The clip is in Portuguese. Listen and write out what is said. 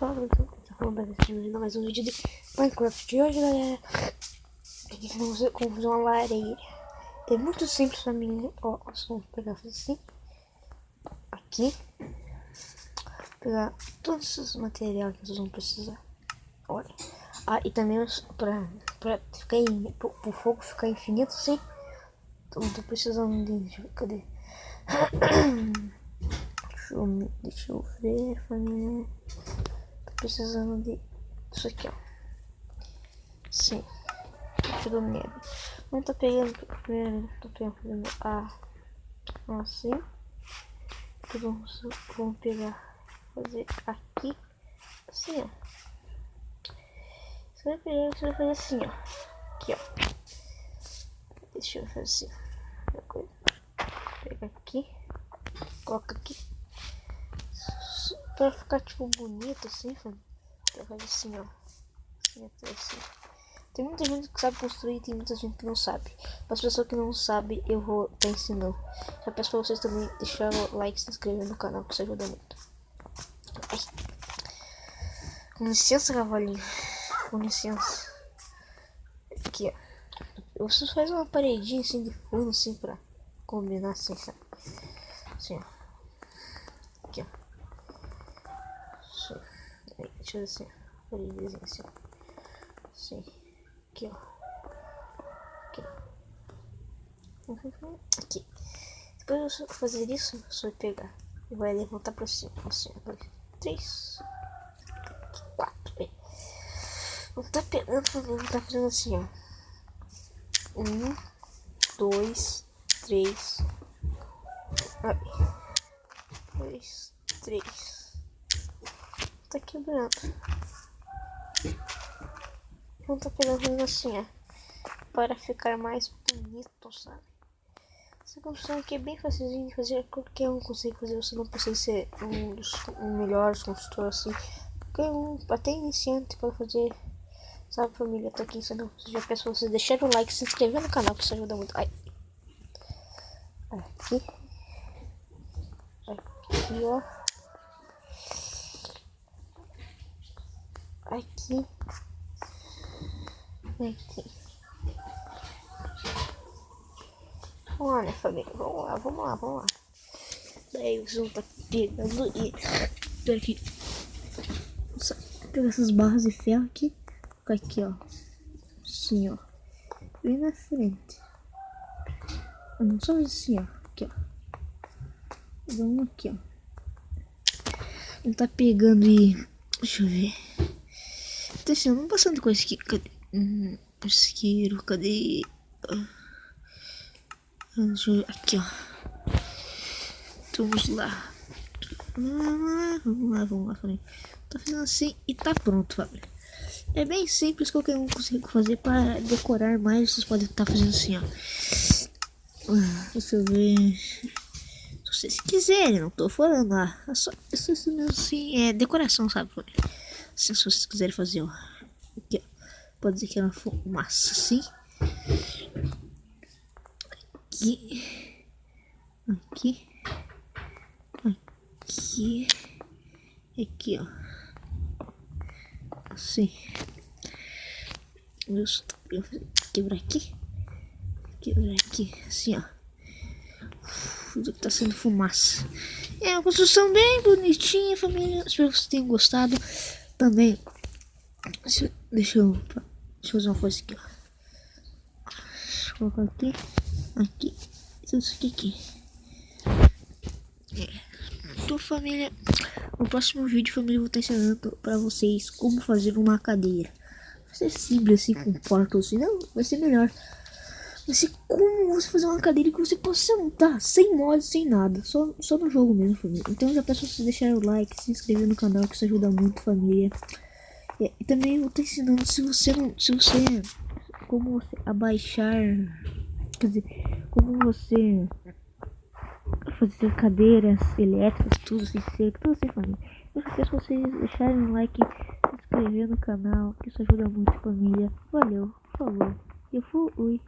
fala, então, tá falando bem mais um vídeo de Minecraft de hoje, galera. Aqui vamos ver como fazer uma lareira. É muito simples pra mim, ó, só vamos pegar assim, aqui, pegar todos esses materiais que vocês vão precisar, olha. Ah, e também pra ficar pro fogo ficar infinito, assim. Então tô precisando de, cadê? Deixa eu ver, família. Tô precisando de isso aqui, ó. Sim, chegou nele. Não tô pegando primeiro, tô pegando assim. Vamos pegar, fazer aqui, assim, ó. Você vai fazer assim, ó. Aqui, ó. Deixa eu fazer assim. Pega aqui, coloca aqui. Pra ficar tipo bonito assim, família. Pra fazer assim, ó. Assim. Tem muita gente que sabe construir e tem muita gente que não sabe. Para as pessoas que não sabem, eu vou estar ensinando. Já peço para vocês também deixar o like e se inscrever no canal, que isso ajuda muito. Ai. Com licença, cavalinho. Com licença. Aqui, ó. Vocês fazem uma paredinha assim de fundo, assim, pra combinar assim, sabe? Assim, ó. Aqui, ó. Assim. Aí, deixa eu ver assim, ó. Paredezinha assim, ó. Assim. Aqui, ó. Aqui. Depois de fazer isso, você vai pegar e vai levantar pra cima. Assim, 3, 4. Não tá pegando, não tá fazendo assim, ó. 1, 2, 3. 2, 3. Tá quebrando. Não tá pegando assim, ó. Para ficar mais bonito, sabe? Essa construção aqui é bem facilzinho de fazer, qualquer um consegue fazer, você não precisa ser um dos melhores construtores assim. Qualquer um, até iniciante pode fazer, sabe, família? Tô aqui ensinando. Já peço pra vocês deixarem o like e se inscrever no canal, que isso ajuda muito. Ai. Aqui, ó. Aqui. Vamos lá, né, família? Vamos lá. Daí vocês vão estar pegando e aqui. Pega essas barras de ferro aqui. Fica aqui, ó. Assim, ó. Bem na frente. Não só assim, ó. Aqui, ó. Vamos aqui, ó. Não tá pegando e... Deixa eu ver. Tá assim, não passando com esse aqui. Cadê? Isqueiro, cadê? Aqui, ó. Vamos lá. Vamos lá, família. Tá fazendo assim e tá pronto, família. É bem simples, qualquer um consegue fazer. Para decorar mais, vocês podem estar fazendo assim, ó. Deixa eu ver. Se vocês quiserem, não tô falando lá. É só isso mesmo assim, é decoração, sabe, família? Assim, se vocês quiserem fazer, ó. Aqui, ó. Pode dizer que é uma fumaça assim. Aqui. Aqui, ó. Assim. Quebrar aqui. Assim, ó. Tá sendo fumaça. É uma construção bem bonitinha, família. Espero que vocês tenham gostado. Também. Deixa eu fazer uma coisa aqui, ó. Colocar aqui. Isso aqui. Então, família, no próximo vídeo, família, eu vou estar ensinando pra vocês como fazer uma cadeira. Vai ser simples assim, com portas assim, não, vai ser melhor. Vai ser como você fazer uma cadeira que você possa sentar, sem mod, sem nada, só no jogo mesmo, família. Então eu já peço pra vocês deixarem o like, se inscrever no canal, que isso ajuda muito, família. E também eu vou estar ensinando como você abaixar, quer dizer, como você fazer cadeiras elétricas, tudo sem ser, tudo sem família. Eu só peço vocês deixarem um like, se inscrever no canal, que isso ajuda muito, família. Valeu, falou, eu fui.